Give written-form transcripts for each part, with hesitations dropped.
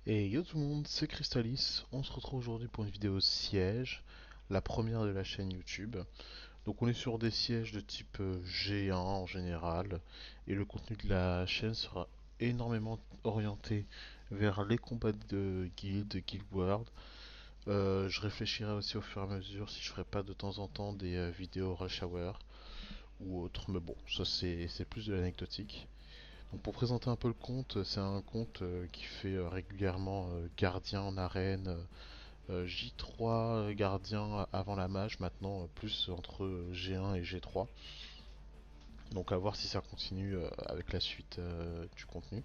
Et yo tout le monde, c'est Crystalis. On se retrouve aujourd'hui pour une vidéo siège, la première de la chaîne YouTube. Donc on est sur des sièges de type G1 en général, et le contenu de la chaîne sera énormément orienté vers les combats de guild, de guild world. Je réfléchirai aussi au fur et à mesure si je ferai pas de temps en temps des vidéos rush hour ou autres, mais bon, ça c'est plus de l'anecdotique. Donc pour présenter un peu le compte, c'est un compte qui fait régulièrement gardien en arène, J3 gardien avant la mage, maintenant plus entre G1 et G3. Donc à voir si ça continue avec la suite du contenu.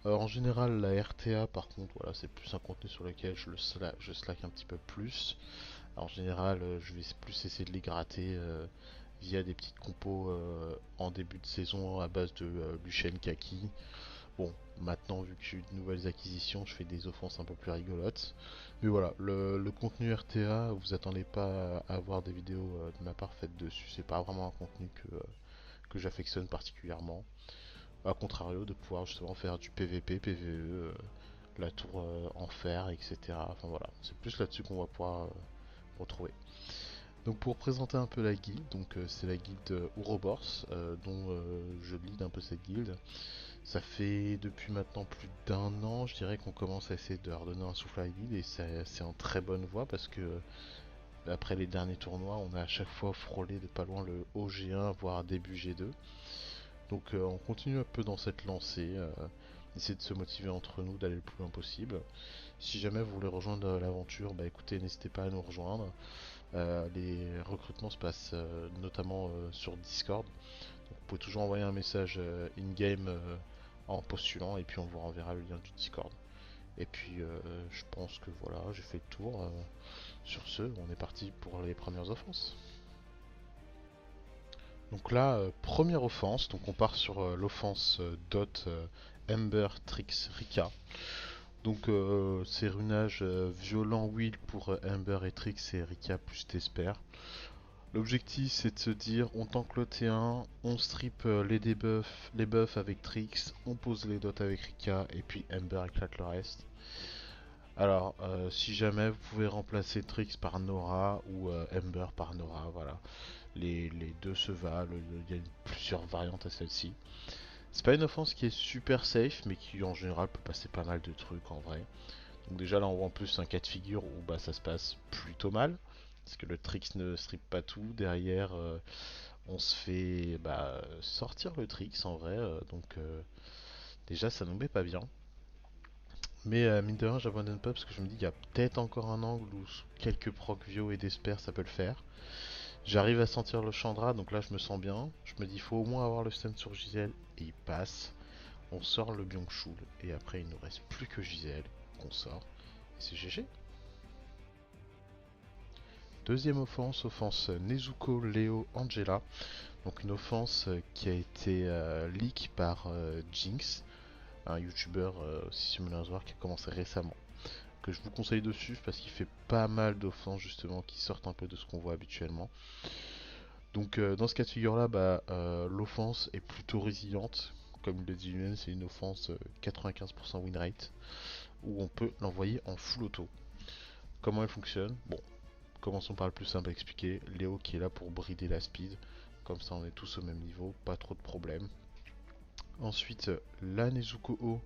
En général la RTA par contre, voilà, c'est plus un contenu sur lequel je slack un petit peu plus. En général je vais plus essayer de les gratter via des petites compos en début de saison à base de Lucian Kaki. Bon, maintenant, vu que j'ai eu de nouvelles acquisitions, je fais des offenses un peu plus rigolotes. Mais voilà, le contenu RTA, vous attendez pas à avoir des vidéos de ma part faites dessus. C'est pas vraiment un contenu que j'affectionne particulièrement. A contrario, de pouvoir justement faire du PVP, PVE, la tour en fer, etc. Enfin voilà, c'est plus là-dessus qu'on va pouvoir retrouver. Donc pour présenter un peu la guilde, donc c'est la guilde Ouroboros, dont je lead un peu cette guilde. Ça fait depuis maintenant plus d'un an, je dirais qu'on commence à essayer de redonner un souffle à la guilde et c'est en très bonne voie parce que après les derniers tournois, on a à chaque fois frôlé de pas loin le haut G1 voire début G2. Donc on continue un peu dans cette lancée, essayer de se motiver entre nous, d'aller le plus loin possible. Si jamais vous voulez rejoindre l'aventure, bah écoutez, n'hésitez pas à nous rejoindre. Les recrutements se passent notamment sur Discord. Donc vous pouvez toujours envoyer un message in-game en postulant et puis on vous renverra le lien du Discord. Et puis je pense que voilà, j'ai fait le tour. Sur ce, on est parti pour les premières offenses. Donc là, première offense, donc on part sur l'offense Dot Ember Trix Rika. Donc c'est runage violent Will pour Ember et Trix et Rika plus Tesper. L'objectif c'est de se dire on tank le T1, on strip les buffs avec Trix, on pose les dots avec Rika et puis Ember éclate le reste. Alors si jamais vous pouvez remplacer Trix par Nora ou Ember par Nora, voilà. Les deux se valent, il y a plusieurs variantes à celle-ci. C'est pas une offense qui est super safe mais qui en général peut passer pas mal de trucs en vrai. Donc déjà là on voit en plus un cas de figure où bah, ça se passe plutôt mal. Parce que le Trix ne strip pas tout. Derrière, on se fait bah, sortir le Trix en vrai. Donc déjà, ça nous met pas bien. Mais mine de rien, j'abandonne pas parce que je me dis qu'il y a peut-être encore un angle où quelques proc Vio et d'Esper ça peut le faire. J'arrive à sentir le Chandra, donc là je me sens bien. Je me dis il faut au moins avoir le stun sur Giselle et il passe. On sort le Byung-Chul et après il nous reste plus que Giselle qu'on sort. Et c'est GG. Deuxième offense, offense Nezuko Léo Angela. Donc une offense qui a été leak par Jinx, un youtubeur aussi sur War qui a commencé récemment. Que je vous conseille de suivre parce qu'il fait pas mal d'offenses justement qui sortent un peu de ce qu'on voit habituellement. Donc dans ce cas de figure là, bah, l'offense est plutôt résiliente. Comme il le dit lui-même, c'est une offense 95% win rate où on peut l'envoyer en full auto. Comment elle fonctionne? Bon, commençons par le plus simple à expliquer. Léo qui est là pour brider la speed. Comme ça on est tous au même niveau, pas trop de problèmes. Ensuite, la Nezuko O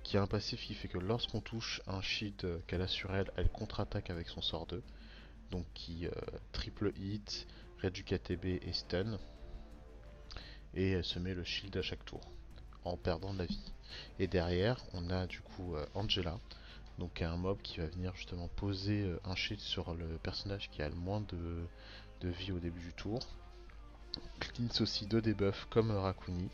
qui a un passif qui fait que lorsqu'on touche un shield qu'elle a sur elle, elle contre-attaque avec son sort 2. Donc qui triple hit, réduit KTB et stun. Et elle se met le shield à chaque tour en perdant de la vie. Et derrière, on a du coup Angela, donc un mob qui va venir justement poser un shield sur le personnage qui a le moins de vie au début du tour. Cleans aussi 2 debuffs comme Rakuni.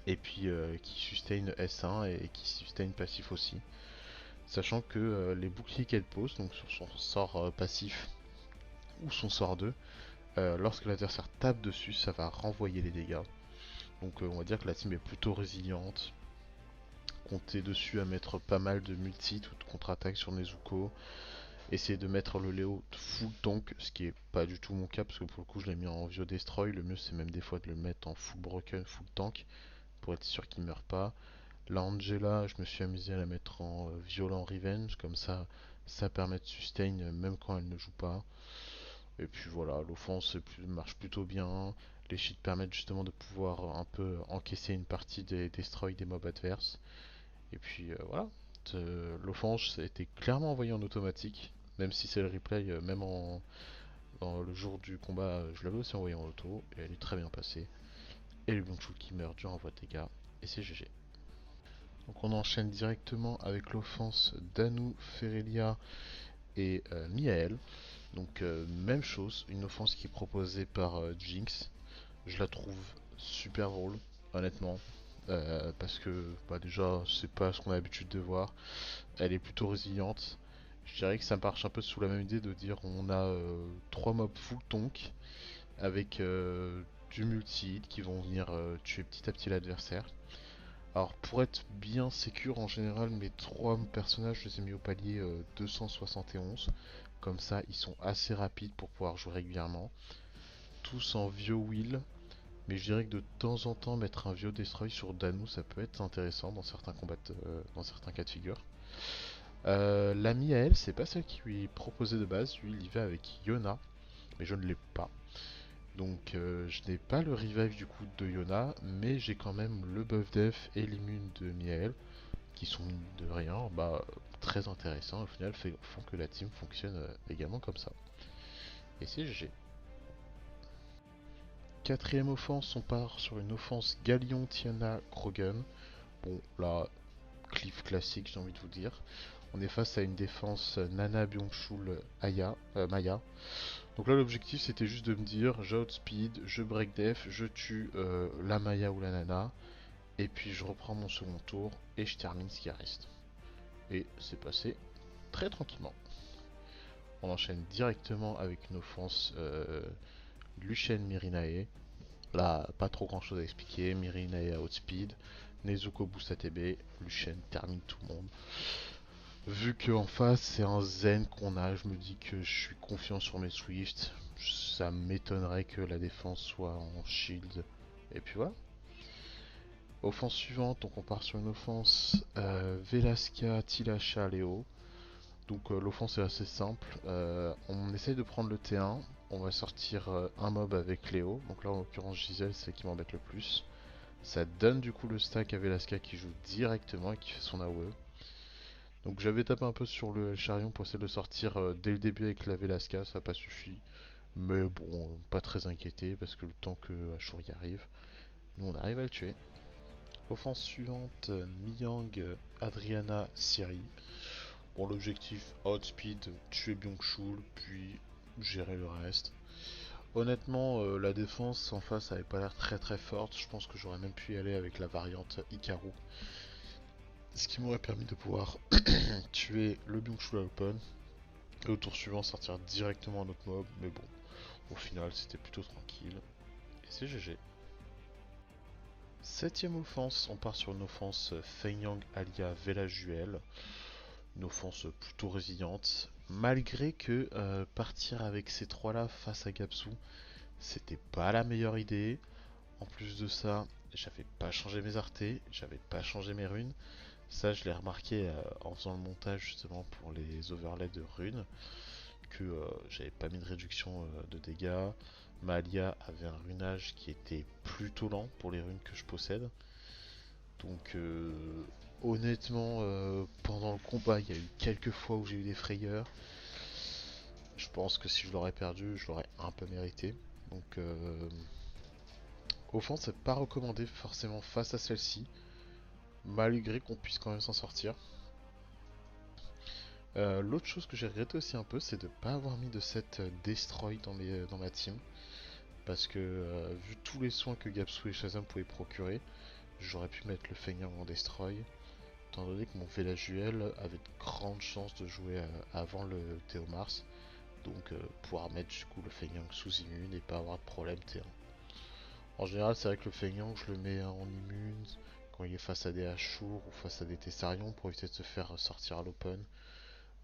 Et puis qui sustain S1 et qui sustain passif aussi. Sachant que les boucliers qu'elle pose, donc sur son sort passif ou son sort 2, lorsque l'adversaire tape dessus, ça va renvoyer les dégâts. Donc on va dire que la team est plutôt résiliente. Comptez dessus à mettre pas mal de multi ou de contre-attaque sur Nezuko. Essayez de mettre le Léo full tank, ce qui est pas du tout mon cas parce que pour le coup je l'ai mis en Vio Destroy. Le mieux c'est même des fois de le mettre en full broken, full tank pour être sûr qu'il meurt pas. La Angela, je me suis amusé à la mettre en violent revenge, comme ça permet de sustain même quand elle ne joue pas. Et puis voilà, l'offense marche plutôt bien. Les cheats permettent justement de pouvoir un peu encaisser une partie des destroy des mobs adverses. Et puis voilà, l'offense a été clairement envoyée en automatique, même si c'est le replay, même dans le jour du combat, je l'avais aussi envoyée en auto, et elle est très bien passée. Et le Byung-Chul qui meurt du renvoi de dégâts, et c'est GG. Donc on enchaîne directement avec l'offense d'Anu, Ferelia et Miael. Donc même chose, une offense qui est proposée par Jinx. Je la trouve super drôle, honnêtement. Parce que bah, déjà, c'est pas ce qu'on a l'habitude de voir. Elle est plutôt résiliente. Je dirais que ça marche un peu sous la même idée de dire on a 3 mobs full tonk avec du multi-hit qui vont venir tuer petit à petit l'adversaire. Alors pour être bien sécure en général, mes 3 personnages je les ai mis au palier 271. Comme ça ils sont assez rapides pour pouvoir jouer régulièrement. Tous en vieux wheel. Mais je dirais que de temps en temps mettre un vieux destroy sur Danu ça peut être intéressant dans certains combats, dans certains cas de figure. L'ami à elle, c'est pas celle qui lui est proposée de base, lui il y va avec Yona, mais je ne l'ai pas. Donc je n'ai pas le revive du coup de Yona, mais j'ai quand même le buff def et l'immune de Miael, qui sont mine de rien bah, très intéressants au final, font que la team fonctionne également comme ça. Et c'est GG. Quatrième offense, on part sur une offense Galion, Tiana, Krogan. Bon là, cliff classique j'ai envie de vous dire. On est face à une défense Nana, Byung-Chul, Maya. Donc là l'objectif c'était juste de me dire je outspeed, je break def, je tue la Maya ou la Nana, et puis je reprends mon second tour et je termine ce qui reste. Et c'est passé très tranquillement. On enchaîne directement avec une offense Lucienne Mirinae. Là, pas trop grand chose à expliquer. Mirinae à outspeed, Nezuko boost ATB, Lucienne termine tout le monde. Vu qu'en face c'est un Zen qu'on a, je me dis que je suis confiant sur mes Swift. Ça m'étonnerait que la défense soit en shield. Et puis voilà. Offense suivante, donc on part sur une offense Velasca, Tilasha, Léo. Donc l'offense est assez simple. On essaye de prendre le T1. On va sortir un mob avec Léo. Donc là en l'occurrence Giselle c'est qui m'embête le plus. Ça donne du coup le stack à Velasca qui joue directement et qui fait son AOE. Donc j'avais tapé un peu sur le chariot pour essayer de sortir dès le début avec la Velasca, ça n'a pas suffi. Mais bon, pas très inquiété parce que le temps que Ashur y arrive, nous on arrive à le tuer. Offense suivante, Miyang, Adriana, Siri. Bon l'objectif, outspeed, tuer Byung-Chul, puis gérer le reste. Honnêtement, la défense en face avait pas l'air très très forte, je pense que j'aurais même pu y aller avec la variante Ikaru. Ce qui m'aurait permis de pouvoir tuer le Byung-Chul à open. Et au tour suivant sortir directement un autre mob, mais bon, au final c'était plutôt tranquille. Et c'est GG. Septième offense, on part sur une offense Feinyang alia Velajuel. Une offense plutôt résiliente. Malgré que partir avec ces trois là face à Gapsu, c'était pas la meilleure idée. En plus de ça, j'avais pas changé mes artés, j'avais pas changé mes runes. Ça je l'ai remarqué en faisant le montage justement pour les overlays de runes. Que j'avais pas mis de réduction de dégâts. Ma Alia avait un runage qui était plutôt lent pour les runes que je possède. Donc honnêtement, pendant le combat, il y a eu quelques fois où j'ai eu des frayeurs. Je pense que si je l'aurais perdu, je l'aurais un peu mérité. Donc offense, c'est pas recommandé forcément face à celle-ci, malgré qu'on puisse quand même s'en sortir. L'autre chose que j'ai regretté aussi un peu, c'est de ne pas avoir mis de set Destroy dans ma team. Parce que vu tous les soins que Gapsu et Shazam pouvaient procurer, j'aurais pu mettre le Feignant en Destroy. Étant donné que mon Velajuel avait de grandes chances de jouer avant le Théomars. Donc pouvoir mettre du coup le Feignant sous immune et pas avoir de problème T1. En général, c'est vrai que le Feignant, je le mets en immune quand il est face à des Ashur ou face à des Tessarions pour éviter de se faire sortir à l'open.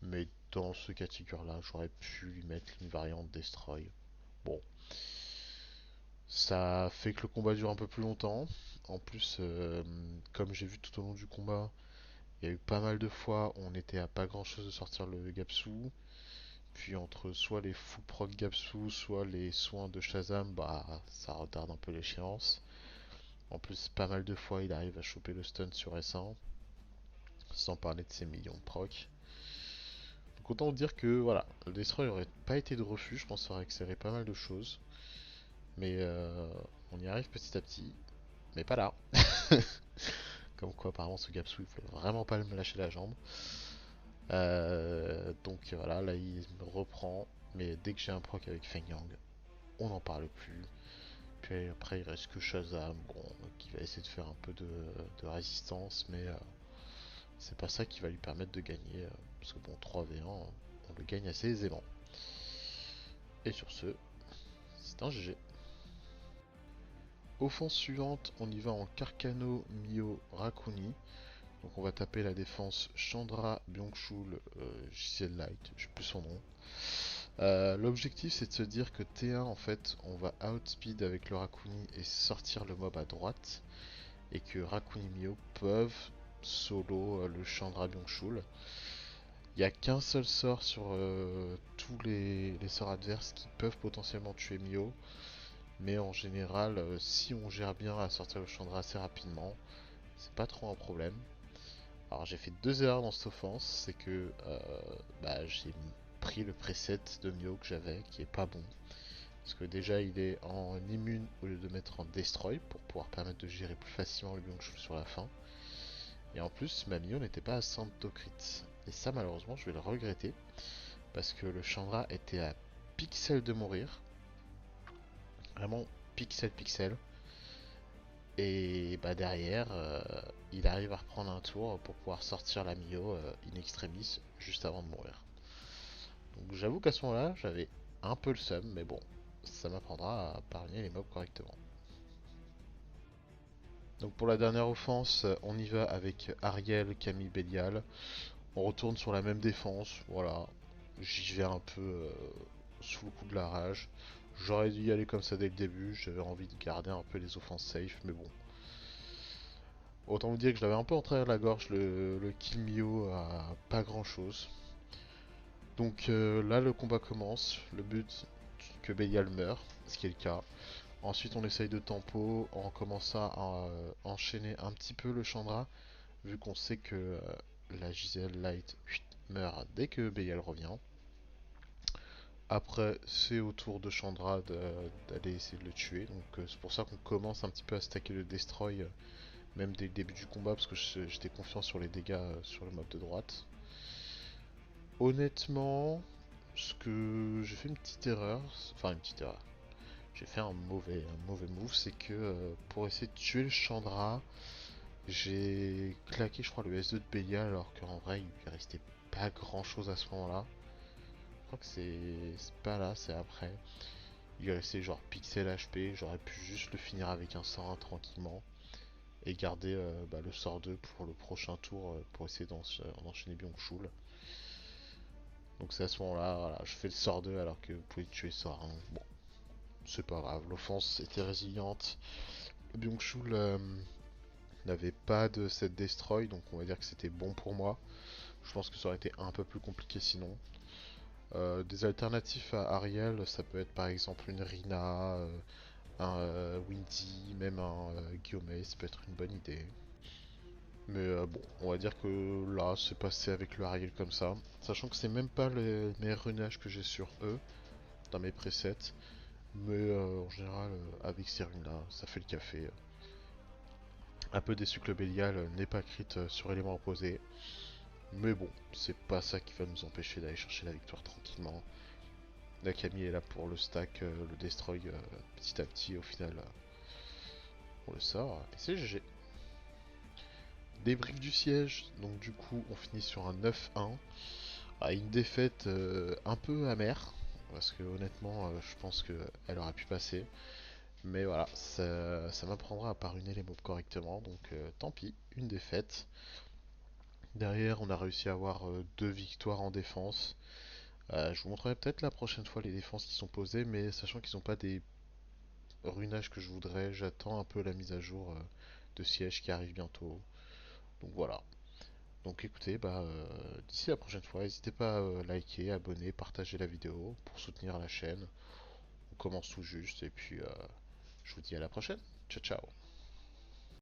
Mais dans ce cas de figure là, j'aurais pu lui mettre une variante Destroy. Bon, Ça fait que le combat dure un peu plus longtemps. En plus, comme j'ai vu tout au long du combat, il y a eu pas mal de fois où on était à pas grand chose de sortir le Gapsu. Puis entre soit les full proc Gapsu, soit les soins de Shazam, bah ça retarde un peu l'échéance. En plus, pas mal de fois il arrive à choper le stun sur S1, sans parler de ses millions de proc. Donc autant dire que voilà, le Destroy aurait pas été de refus, je pense que ça aurait accéléré pas mal de choses. Mais on y arrive petit à petit, mais pas là. Comme quoi apparemment ce Gapsu il faut vraiment pas me lâcher la jambe. Donc voilà, là il me reprend, mais dès que j'ai un proc avec Feng Yang, on n'en parle plus. Puis après il reste que Shazam, bon, qui va essayer de faire un peu de résistance, mais c'est pas ça qui va lui permettre de gagner, parce que bon 3v1, on le gagne assez aisément. Et sur ce, c'est un GG. Offense suivante, on y va en Karkano, Mio, Rakuni. Donc on va taper la défense Chandra, Byung-chul, JCL Light, je sais plus son nom. L'objectif c'est de se dire que T1 en fait on va outspeed avec le Rakuni et sortir le mob à droite. Et que Rakuni Mio peuvent solo le Chandra Byung-chul. Il n'y a qu'un seul sort sur tous les sorts adverses qui peuvent potentiellement tuer Mio. Mais en général, si on gère bien à sortir le Chandra assez rapidement, c'est pas trop un problème. Alors j'ai fait deux erreurs dans cette offense, c'est que j'ai pris le preset de Mio que j'avais, qui est pas bon. Parce que déjà il est en immune au lieu de mettre en destroy pour pouvoir permettre de gérer plus facilement le Byung-chul sur la fin. Et en plus ma Mio n'était pas à 100 crit. Et ça malheureusement je vais le regretter. Parce que le Chandra était à pixel de mourir. Vraiment pixel pixel. Et bah derrière, il arrive à reprendre un tour pour pouvoir sortir la Mio in extremis juste avant de mourir. Donc j'avoue qu'à ce moment-là, j'avais un peu le seum, mais bon, ça m'apprendra à parler les mobs correctement. Donc pour la dernière offense, on y va avec Ariel, Camille, Bélial. On retourne sur la même défense, voilà. J'y vais un peu sous le coup de la rage. J'aurais dû y aller comme ça dès le début, j'avais envie de garder un peu les offenses safe, mais bon, autant vous dire que je l'avais un peu en travers de la gorge, le kill Mio à pas grand chose. Donc là le combat commence, le but que Belial meure, ce qui est le cas. Ensuite on essaye de tempo en commençant à enchaîner un petit peu le Chandra, vu qu'on sait que la Giselle Light meurt dès que Belial revient. Après c'est au tour de Chandra d'aller essayer de le tuer, donc c'est pour ça qu'on commence un petit peu à stacker le Destroy même dès le début du combat parce que j'étais confiant sur les dégâts sur le mob de droite. Honnêtement, ce que j'ai fait une petite erreur, enfin une petite erreur, j'ai fait un mauvais move, c'est que pour essayer de tuer le Chandra, j'ai claqué je crois le S2 de Bélial alors qu'en vrai il lui restait pas grand chose à ce moment-là. Je crois que c'est pas là, c'est après. Il lui restait genre pixel HP, j'aurais pu juste le finir avec un 101 tranquillement et garder le sort 2 pour le prochain tour pour essayer d'enchaîner Byung-chul. Donc c'est à ce moment-là, voilà, je fais le sort 2 alors que vous pouvez tuer sort 1. Bon, c'est pas grave, l'offense était résiliente. Le Byung-chul n'avait pas de set destroy, donc on va dire que c'était bon pour moi. Je pense que ça aurait été un peu plus compliqué sinon. Des alternatives à Ariel, ça peut être par exemple une Rina, un Windy, même un Guillaume, ça peut être une bonne idée. Mais bon, on va dire que là, c'est passé avec le Ariel comme ça. Sachant que c'est même pas les meilleurs runages que j'ai sur eux, dans mes presets. Mais en général, avec ces runes là, ça fait le café. Un peu déçu que le Bélial n'ait pas crit sur élément opposé. Mais bon, c'est pas ça qui va nous empêcher d'aller chercher la victoire tranquillement. La Camille est là pour le stack, le destroy petit à petit. Au final, on le sort et c'est GG. Des briques du siège, donc du coup, on finit sur un 9-1. Ah, une défaite un peu amère, parce que honnêtement, je pense qu'elle aurait pu passer. Mais voilà, ça m'apprendra à parruner les mobs correctement, donc tant pis, une défaite. Derrière, on a réussi à avoir deux victoires en défense. Je vous montrerai peut-être la prochaine fois les défenses qui sont posées, mais sachant qu'ils n'ont pas des runage que je voudrais. J'attends un peu la mise à jour de siège qui arrive bientôt. Donc voilà. Donc écoutez, d'ici la prochaine fois, n'hésitez pas à liker, abonner, partager la vidéo pour soutenir la chaîne. On commence tout juste et puis je vous dis à la prochaine. Ciao ciao.